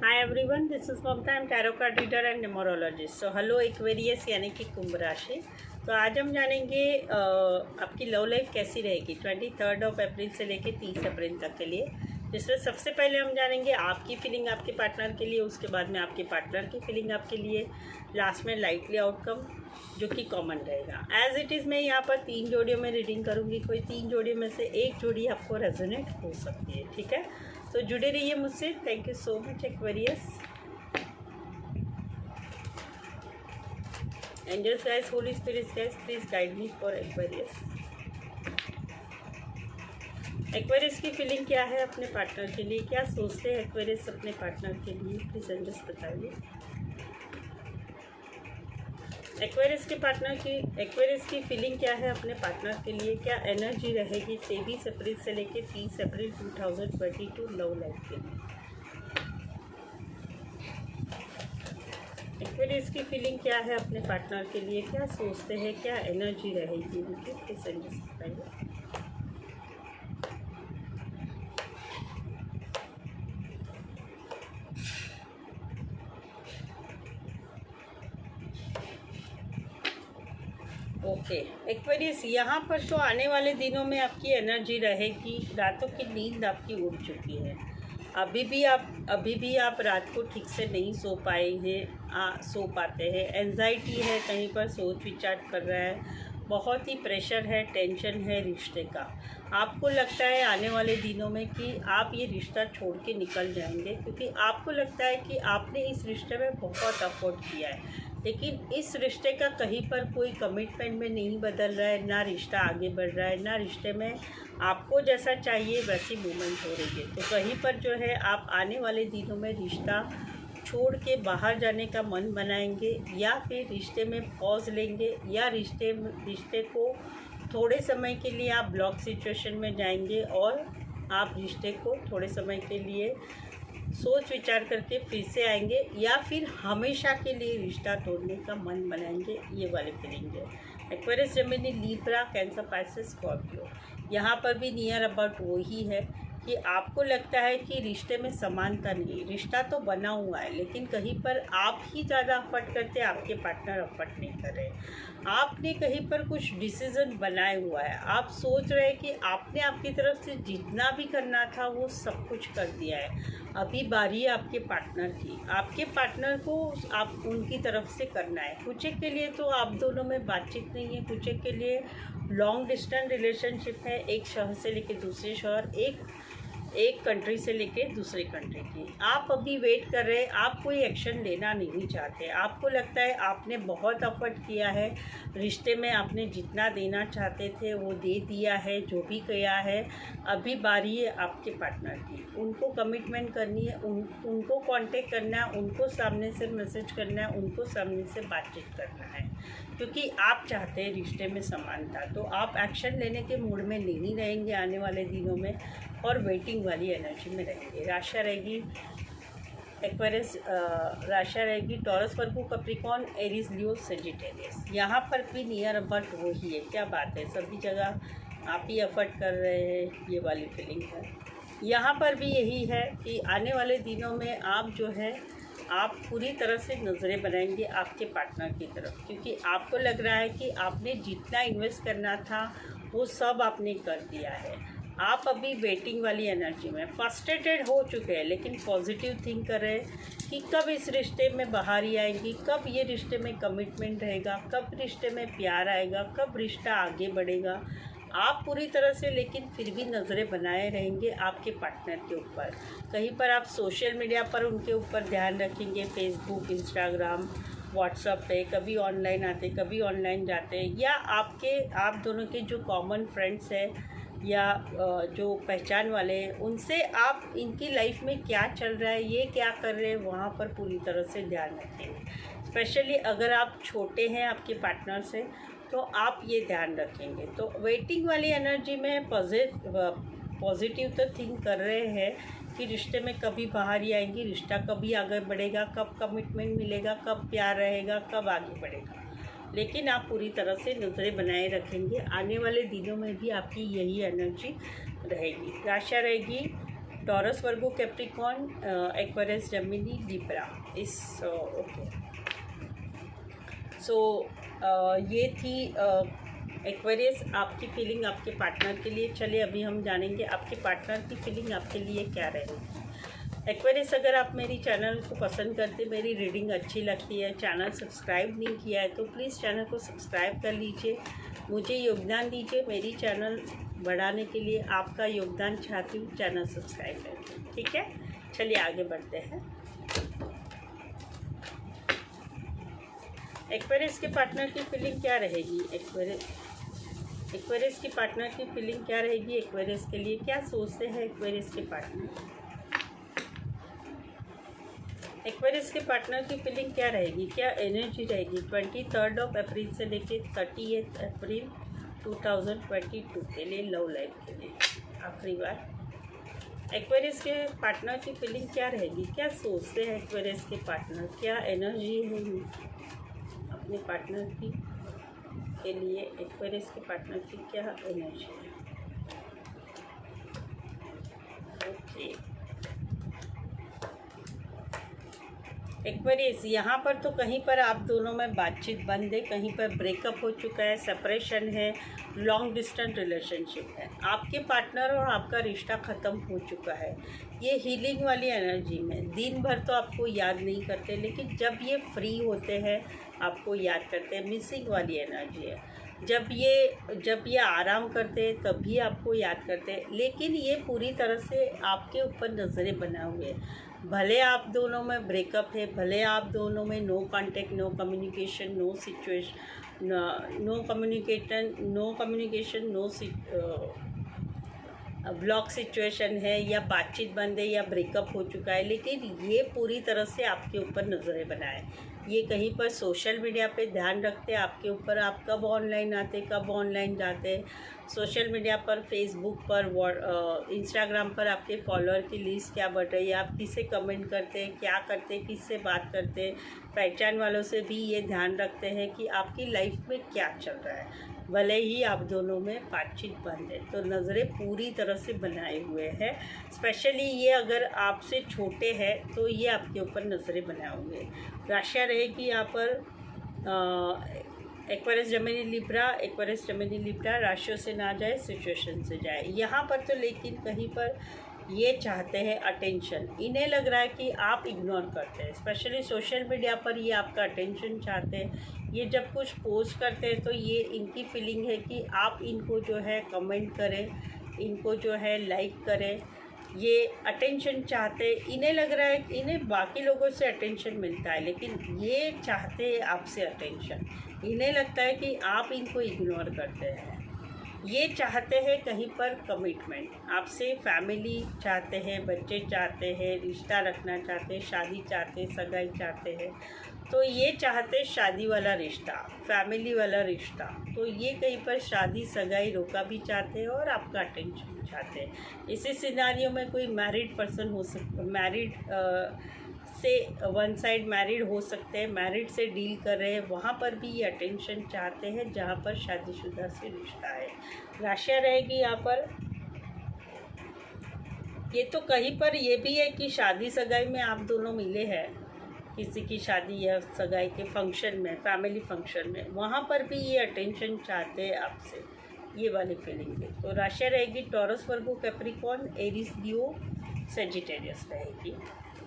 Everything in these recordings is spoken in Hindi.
Hi everyone, this is Mamta. I am tarot card reader and numerologist. So hello Aquarius यानी कि कुंभ राशि। तो आज हम जानेंगे आपकी लव लाइफ कैसी रहेगी 23 अप्रैल से लेकर 30 अप्रैल तक के लिए, जिसमें सबसे पहले हम जानेंगे आपकी फीलिंग आपके पार्टनर के लिए, उसके बाद में आपके पार्टनर की फीलिंग आपके लिए, लास्ट में लाइटली आउटकम जो कि कॉमन रहेगा। एज इट इज़ मैं यहाँ पर 3 जोड़ियों में रीडिंग करूँगी। कोई 3 जोड़ियों में से एक जोड़ी आपको रेजोनेट हो सकती है, ठीक है। तो जुड़े रहिए मुझसे। Thank you so much Aquarius. Angels guys, holy spirits guys, please guide me for Aquarius. Aquarius की फीलिंग क्या है अपने पार्टनर के लिए, क्या सोचते हैं एक्वेरियस अपने पार्टनर के लिए, प्लीज एंजल्स बताइए। एक्वेरियस की फीलिंग क्या है अपने पार्टनर के लिए, क्या एनर्जी रहेगी 23 अप्रैल से लेकर 30 अप्रैल 2022 लव लाइफ के लिए। एक्वेरियस की फीलिंग क्या है अपने पार्टनर के लिए, क्या सोचते हैं, क्या एनर्जी रहेगी उनकी, प्लीज एंजल्स बताइए। ओके एक्वेरियस, यहाँ पर तो आने वाले दिनों में आपकी एनर्जी रहेगी। रातों की नींद आपकी उड़ चुकी है। अभी भी आप रात को ठीक से नहीं सो पाए हैं, सो पाते हैं। एंजाइटी है, कहीं पर सोच विचार कर रहा है, बहुत ही प्रेशर है, टेंशन है रिश्ते का। आपको लगता है आने वाले दिनों में कि आप ये रिश्ता छोड़ के निकल जाएंगे, क्योंकि आपको लगता है कि आपने इस रिश्ते में बहुत एफर्ट किया है, लेकिन इस रिश्ते का कहीं पर कोई कमिटमेंट में नहीं बदल रहा है, ना रिश्ता आगे बढ़ रहा है, ना रिश्ते में आपको जैसा चाहिए वैसी मूवमेंट हो रही है। तो कहीं पर जो है आप आने वाले दिनों में रिश्ता छोड़ के बाहर जाने का मन बनाएंगे, या फिर रिश्ते में पॉज लेंगे, या रिश्ते को थोड़े समय के लिए आप ब्लॉक सिचुएशन में जाएंगे और आप रिश्ते को थोड़े समय के लिए सोच विचार करके फिर से आएंगे, या फिर हमेशा के लिए रिश्ता तोड़ने का मन बनाएंगे। ये वाली फीलिंग है। Aquarius, Gemini, Libra, cancer, Pisces, Scorpio. यहाँ पर भी नियर अबाउट वही है कि आपको लगता है कि रिश्ते में समानता नहीं। रिश्ता तो बना हुआ है, लेकिन कहीं पर आप ही ज़्यादा अफर्ट करते हैं, आपके पार्टनर अफर्ट नहीं कर रहे। आपने कहीं पर कुछ डिसीज़न बनाए हुआ है, आप सोच रहे हैं कि आपने आपकी तरफ से जितना भी करना था वो सब कुछ कर दिया है। अभी बारी है आपके पार्टनर की। आपके पार्टनर को आप उनकी तरफ से करना है। कुछ एक के लिए तो आप दोनों में बातचीत नहीं है, कुछ एक के लिए लॉन्ग डिस्टेंस रिलेशनशिप है, एक शहर से लेके दूसरे शहर, एक कंट्री से लेके दूसरे कंट्री की। आप अभी वेट कर रहे हैं, आप कोई एक्शन लेना नहीं चाहते। आपको लगता है आपने बहुत एफर्ट किया है रिश्ते में, आपने जितना देना चाहते थे वो दे दिया है, जो भी किया है। अभी बारी है आपके पार्टनर की। उनको कमिटमेंट करनी है, उनको कांटेक्ट करना है, उनको सामने से मैसेज करना है, उनको सामने से बातचीत करना है, क्योंकि आप चाहते हैं रिश्ते में समानता। तो आप एक्शन लेने के मूड में नहीं रहेंगे आने वाले दिनों में, और वेटिंग वाली एनर्जी में रहेंगे। राशि रहेगी एक्वेरियस, राशि रहेगी टॉरस, वर्गो, कैप्रिकॉर्न, एरीज, लियो, सेजिटेरियस। यहाँ पर भी नियर अबाउट वही है। क्या बात है, सभी जगह आप ही एफर्ट कर रहे हैं, ये वाली फीलिंग है। यहाँ पर भी यही है कि आने वाले दिनों में आप जो है आप पूरी तरह से नज़रें बनाएंगे आपके पार्टनर की तरफ, क्योंकि आपको लग रहा है कि आपने जितना इन्वेस्ट करना था वो सब आपने कर दिया है। आप अभी वेटिंग वाली एनर्जी में फ्रस्ट्रेटेड हो चुके हैं, लेकिन पॉजिटिव थिंक कर रहे हैं कि कब इस रिश्ते में बहारी आएगी, कब ये रिश्ते में कमिटमेंट रहेगा, कब रिश्ते में प्यार आएगा, कब रिश्ता आगे बढ़ेगा। आप पूरी तरह से लेकिन फिर भी नज़रें बनाए रहेंगे आपके पार्टनर के ऊपर। कहीं पर आप सोशल मीडिया पर उनके ऊपर ध्यान रखेंगे, फेसबुक, इंस्टाग्राम, व्हाट्सएप पे कभी ऑनलाइन आते, कभी ऑनलाइन जाते, या आप दोनों के जो कॉमन फ्रेंड्स हैं या जो पहचान वाले हैं, उनसे आप इनकी लाइफ में क्या चल रहा है, ये क्या कर रहे हैं, वहाँ पर पूरी तरह से ध्यान रखेंगे। स्पेशली अगर आप छोटे हैं आपके पार्टनर से, तो आप ये ध्यान रखेंगे। तो वेटिंग वाली एनर्जी में पॉजिटिव तो थिंक कर रहे हैं कि रिश्ते में कभी बाहरी आएंगी, रिश्ता कभी आगे बढ़ेगा, कब कमिटमेंट मिलेगा, कब प्यार रहेगा, कब आगे बढ़ेगा। लेकिन आप पूरी तरह से नज़रें बनाए रखेंगे। आने वाले दिनों में भी आपकी यही एनर्जी रहेगी। राशि रहेगी टॉरस, वर्गो, कैप्रिकॉर्न, एक्वेरियस, जेमिनी, लिब्रा इस ओके। सो ये थी एक्वेरियस आपकी फीलिंग आपके पार्टनर के लिए। चलिए अभी हम जानेंगे आपके पार्टनर की फीलिंग आपके लिए क्या रहेगी। एक्वेरियस, अगर आप मेरी चैनल को पसंद करते, मेरी रीडिंग अच्छी लगती है, चैनल सब्सक्राइब नहीं किया है तो प्लीज़ चैनल को सब्सक्राइब कर लीजिए, मुझे योगदान दीजिए। मेरी चैनल बढ़ाने के लिए आपका योगदान चाहती हूँ, चैनल सब्सक्राइब करें, ठीक है। चलिए आगे बढ़ते हैं। एक्वेरियस के पार्टनर की फीलिंग क्या रहेगी। एक्वेरियस की पार्टनर की फीलिंग क्या रहेगी। एक्वेरियस के लिए क्या सोचते हैं एक्वेरियस के पार्टनर। एक्वेरियस के पार्टनर की फीलिंग क्या रहेगी, क्या एनर्जी रहेगी 23 अप्रैल से लेके 30 अप्रैल 2022 के लिए, लव लाइफ के लिए। आखिरी बार एक्वेरियस के पार्टनर की फीलिंग क्या रहेगी, क्या सोचते हैं एक्वेरियस के पार्टनर, क्या एनर्जी है अपने पार्टनर की के लिए। एक्वेरियस के पार्टनर की क्या एनर्जी है। ओके एक्वेरियस, यहाँ पर तो कहीं पर आप दोनों में बातचीत बंद है, कहीं पर ब्रेकअप हो चुका है, सेपरेशन है, लॉन्ग डिस्टेंस रिलेशनशिप है, आपके पार्टनर और आपका रिश्ता ख़त्म हो चुका है। ये हीलिंग वाली एनर्जी में दिन भर तो आपको याद नहीं करते, लेकिन जब ये फ्री होते हैं आपको याद करते हैं। मिसिंग वाली एनर्जी है। जब ये आराम करते हैं तभी आपको याद करते हैं, लेकिन ये पूरी तरह से आपके ऊपर नज़रें बनाए हुए हैं। भले आप दोनों में ब्रेकअप है, भले आप दोनों में no contact, no communication, no situation, no communication, block situation है, या बातचीत बंद है, या ब्रेकअप हो चुका है, लेकिन ये पूरी तरह से आपके ऊपर नज़रें बनाए। ये कहीं पर सोशल मीडिया पे ध्यान रखते हैं आपके ऊपर, आप कब ऑनलाइन आते, कब ऑनलाइन जाते। सोशल मीडिया पर, फेसबुक पर, इंस्टाग्राम पर आपके फॉलोअर की लिस्ट क्या बढ़ रही है, आप किसे कमेंट करते हैं, क्या करते हैं, किससे बात करते हैं। पहचान वालों से भी ये ध्यान रखते हैं कि आपकी लाइफ में क्या चल रहा है। भले ही आप दोनों में बातचीत बंद है तो नज़रें पूरी तरह से बनाए हुए हैं। स्पेशली ये अगर आपसे छोटे हैं तो ये आपके ऊपर नज़रें बनाए हुए हैं। राशियाँ रहेगी यहाँ पर Aquarius, Gemini, Libra. Aquarius, Gemini, Libra राशियों से ना जाए, सिचुएशन से जाए यहाँ पर तो। लेकिन कहीं पर ये चाहते हैं अटेंशन, इन्हें लग रहा है कि आप इग्नोर करते हैं। स्पेशली सोशल मीडिया पर ये आपका अटेंशन चाहते हैं। ये जब कुछ पोस्ट करते हैं तो ये इनकी फीलिंग है कि आप इनको जो है कमेंट करें, इनको जो है लाइक करें। ये अटेंशन चाहते हैं। इन्हें लग रहा है कि इन्हें बाकी लोगों से अटेंशन मिलता है, लेकिन ये चाहते हैं आपसे अटेंशन। इन्हें लगता है कि आप इनको इग्नोर करते हैं। ये चाहते हैं कहीं पर कमिटमेंट आपसे, फैमिली चाहते हैं, बच्चे चाहते हैं, रिश्ता रखना चाहते हैं, शादी चाहते हैं, सगाई चाहते हैं। तो ये चाहते हैं शादी वाला रिश्ता, फैमिली वाला रिश्ता। तो ये कहीं पर शादी सगाई रोका भी चाहते हैं और आपका अटेंशन चाहते हैं। इसी सिनारियो में कोई मैरिड पर्सन हो सकता, मैरिड से वन साइड मैरिड हो सकते हैं, मैरिड से डील कर रहे हैं, वहाँ पर भी ये अटेंशन चाहते हैं जहाँ पर शादीशुदा से रिश्ता है। राशियाँ रहेगी यहाँ पर। ये तो कहीं पर ये भी है कि शादी सगाई में आप दोनों मिले हैं, किसी की शादी या सगाई के फंक्शन में, फैमिली फंक्शन में, वहाँ पर भी ये अटेंशन चाहते हैं आपसे, ये वाली फीलिंग है। तो राशियाँ रहेगी टॉरस, वर्गो, कैप्रिकॉर्न, एरीज, लियो, सेजिटेरियस रहेगी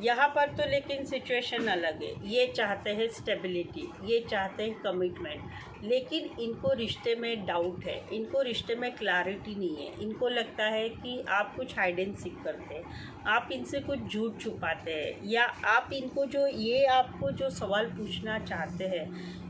यहाँ पर तो। लेकिन सिचुएशन अलग है। ये चाहते हैं स्टेबिलिटी, ये चाहते हैं कमिटमेंट, लेकिन इनको रिश्ते में डाउट है, इनको रिश्ते में क्लैरिटी नहीं है। इनको लगता है कि आप कुछ हाइड एंड सीक करते हैं, आप इनसे कुछ झूठ छुपाते हैं, या आप इनको जो ये आपको जो सवाल पूछना चाहते हैं,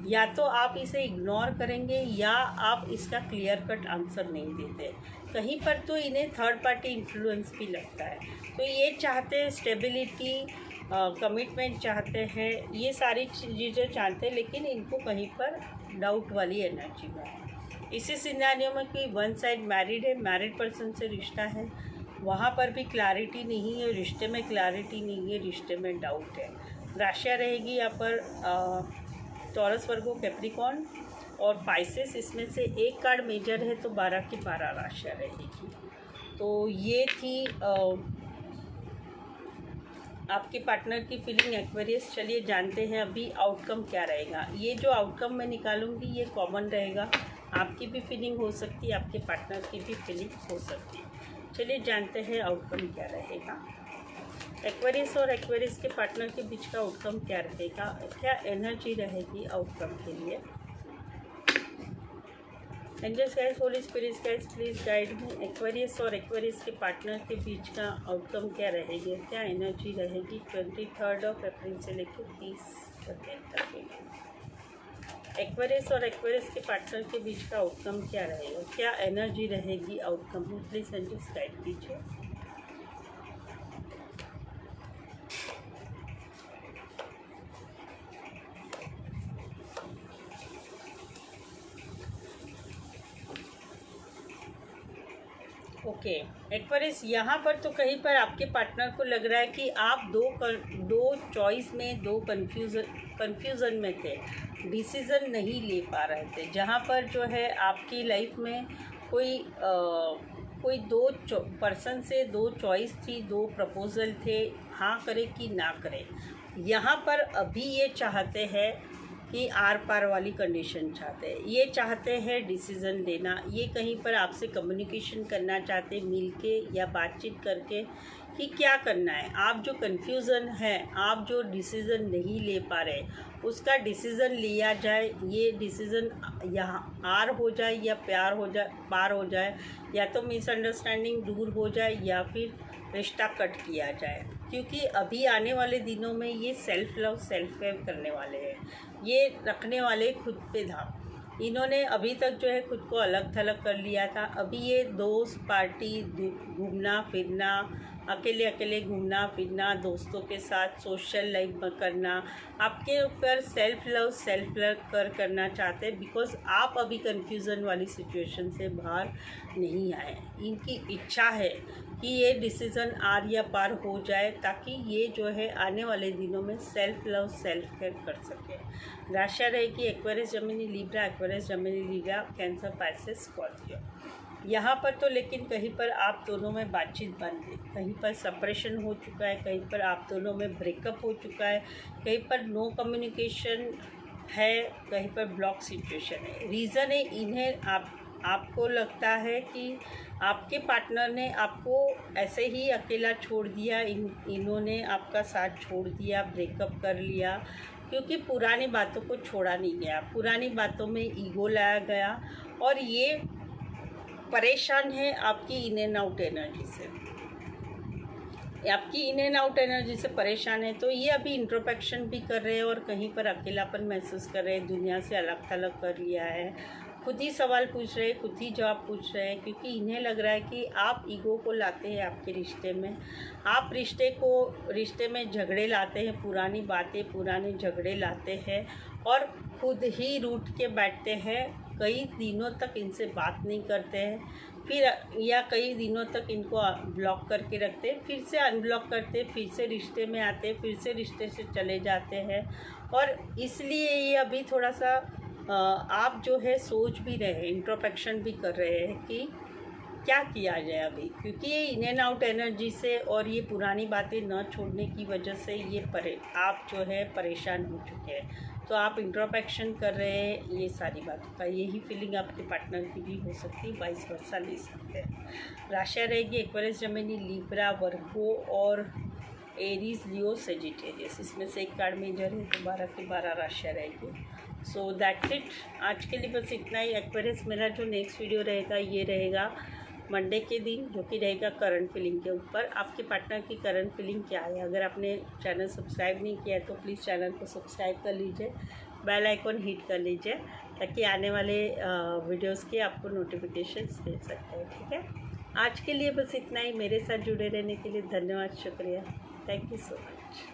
या तो आप इसे इग्नोर करेंगे या आप इसका क्लियर कट आंसर नहीं देते। कहीं पर तो इन्हें थर्ड पार्टी इन्फ्लुएंस भी लगता है। तो ये चाहते हैं स्टेबिलिटी, कमिटमेंट चाहते हैं, ये सारी चीज़ें चाहते हैं, लेकिन इनको कहीं पर डाउट वाली एनर्जी में है। इसी सिनेरियो में कि वन साइड मैरिड है, मैरिड पर्सन से रिश्ता है, वहाँ पर भी क्लैरिटी नहीं है, रिश्ते में क्लैरिटी नहीं है, रिश्ते में डाउट है। राशियाँ रहेगी यहाँ पर टॉरस, वर्गो, कैप्रिकॉर्न और पाइसेस। इसमें से एक कार्ड मेजर है तो 12 की 12 राशियाँ रहेगी। तो ये थी आपके पार्टनर की फीलिंग एक्वेरियस। चलिए जानते हैं अभी आउटकम क्या रहेगा। ये जो आउटकम मैं निकालूंगी ये कॉमन रहेगा। आपकी भी फीलिंग हो सकती है, आपके पार्टनर की भी फीलिंग हो सकती है। चलिए जानते हैं आउटकम क्या रहेगा। एक्वेरियस और एक्वेरियस के पार्टनर के बीच का आउटकम क्या रहेगा, क्या एनर्जी रहेगी आउटकम के लिए। Angels guys, holy spirits guys, please guide me. Aquarius और एक्वेरियस के पार्टनर के बीच का आउटकम क्या रहेगी, क्या एनर्जी रहेगी 23 अप्रैल से लेकर 30 तक। एक्वेरियस और एक्वेरियस के पार्टनर के बीच का आउटकम क्या रहेगा, क्या एनर्जी रहेगी आउटकम में। प्लीज एंजल्स गाइड कीजिए। ओके एक्वेरियस, यहाँ पर तो कहीं पर आपके पार्टनर को लग रहा है कि आप दो चॉइस में, दो कन्फ्यूज़न में थे, डिसीज़न नहीं ले पा रहे थे। जहाँ पर जो है आपकी लाइफ में कोई दो पर्सन से दो चॉइस थी, दो प्रपोज़ल थे, हाँ करे कि ना करे। यहाँ पर अभी ये चाहते हैं कि आर पार वाली कंडीशन चाहते हैं, ये चाहते हैं डिसीज़न लेना, ये कहीं पर आपसे कम्युनिकेशन करना चाहते हैं मिल के या बातचीत करके कि क्या करना है। आप जो कन्फ्यूज़न है, आप जो डिसीज़न नहीं ले पा रहे, उसका डिसीज़न लिया जाए। ये डिसीज़न यहाँ आर हो जाए या प्यार हो जाए, पार हो जाए, या तो मिसअंडरस्टैंडिंग दूर हो जाए या फिर रिश्ता कट किया जाए। क्योंकि अभी आने वाले दिनों में ये सेल्फ लव, सेल्फ केयर करने वाले हैं, ये रखने वाले खुद पे ध्यान। इन्होंने अभी तक जो है खुद को अलग थलग कर लिया था। अभी ये दोस्त पार्टी, घूमना फिरना, अकेले अकेले घूमना फिरना, दोस्तों के साथ सोशल लाइफ करना, आपके ऊपर सेल्फ लव, सेल्फ केयर करना चाहते हैं। बिकॉज आप अभी कन्फ्यूज़न वाली सिचुएशन से बाहर नहीं आए। इनकी इच्छा है कि ये डिसीज़न आर या पार हो जाए, ताकि ये जो है आने वाले दिनों में सेल्फ लव, सेल्फ केयर कर सके। राशि रहेगी Aquarius, Gemini, Libra, Aquarius, Gemini, Libra, cancer, Pisces, Scorpio. यहाँ पर तो लेकिन कहीं पर आप दोनों में बातचीत बंद है, कहीं पर सेपरेशन हो चुका है, कहीं पर आप दोनों में ब्रेकअप हो चुका है, कहीं पर नो कम्युनिकेशन है, कहीं पर ब्लॉक सिचुएशन है। रीज़न है इन्हें आपको लगता है कि आपके पार्टनर ने आपको ऐसे ही अकेला छोड़ दिया, इन्होंने आपका साथ छोड़ दिया, ब्रेकअप कर लिया, क्योंकि पुरानी बातों को छोड़ा नहीं गया, पुरानी बातों में ईगो लाया गया, और ये परेशान है आपकी इन एंड आउट एनर्जी से, आपकी इन एंड आउट एनर्जी से परेशान है। तो ये अभी इंट्रोस्पेक्शन भी कर रहे हैं और कहीं पर अकेलापन महसूस कर रहे हैं, दुनिया से अलग थलग कर लिया है, खुद ही सवाल पूछ रहे हैं, खुद ही जवाब पूछ रहे हैं, क्योंकि इन्हें लग रहा है कि आप ईगो को लाते हैं आपके रिश्ते में, आप रिश्ते में झगड़े लाते हैं, पुरानी बातें, पुराने झगड़े लाते हैं और खुद ही रूठ के बैठते हैं। कई दिनों तक इनसे बात नहीं करते हैं, फिर या कई दिनों तक इनको ब्लॉक करके रखते हैं, फिर से अनब्लॉक करते हैं, फिर से रिश्ते में आते हैं, फिर से रिश्ते से चले जाते हैं। और इसलिए ये अभी थोड़ा सा आप जो है सोच भी रहे हैं, इंट्रोस्पेक्शन भी कर रहे हैं कि क्या किया जाए अभी, क्योंकि ये इन एंड आउट एनर्जी से और ये पुरानी बातें न छोड़ने की वजह से ये आप जो है परेशान हो चुके हैं। तो आप इंट्रोस्पेक्शन कर रहे हैं ये सारी बातों का, यही फीलिंग आपके पार्टनर की भी हो सकती है, 22 वर्षा ले सकते हैं। राशि रहेगी एक्वेरियस, जेमिनी, लिब्रा, वर्गो और एरीज, लियो, सेजिटेरियस। इसमें से एक कार्ड मेजर है तो 12 की 12 राशि रहेगी। सो दैट्स इट, आज के लिए बस इतना ही। एक्वेरियस, मेरा जो नेक्स्ट वीडियो रहेगा ये रहेगा मंडे के दिन, जो कि रहेगा करंट फीलिंग के ऊपर। आपके पार्टनर की करंट फीलिंग क्या है। अगर आपने चैनल सब्सक्राइब नहीं किया है तो प्लीज़ चैनल को सब्सक्राइब कर लीजिए, बेल आइकॉन हिट कर लीजिए, ताकि आने वाले वीडियोस के आपको नोटिफिकेशंस मिल सकते हैं। ठीक है, आज के लिए बस इतना ही। मेरे साथ जुड़े रहने के लिए धन्यवाद, शुक्रिया, थैंक यू सो मच।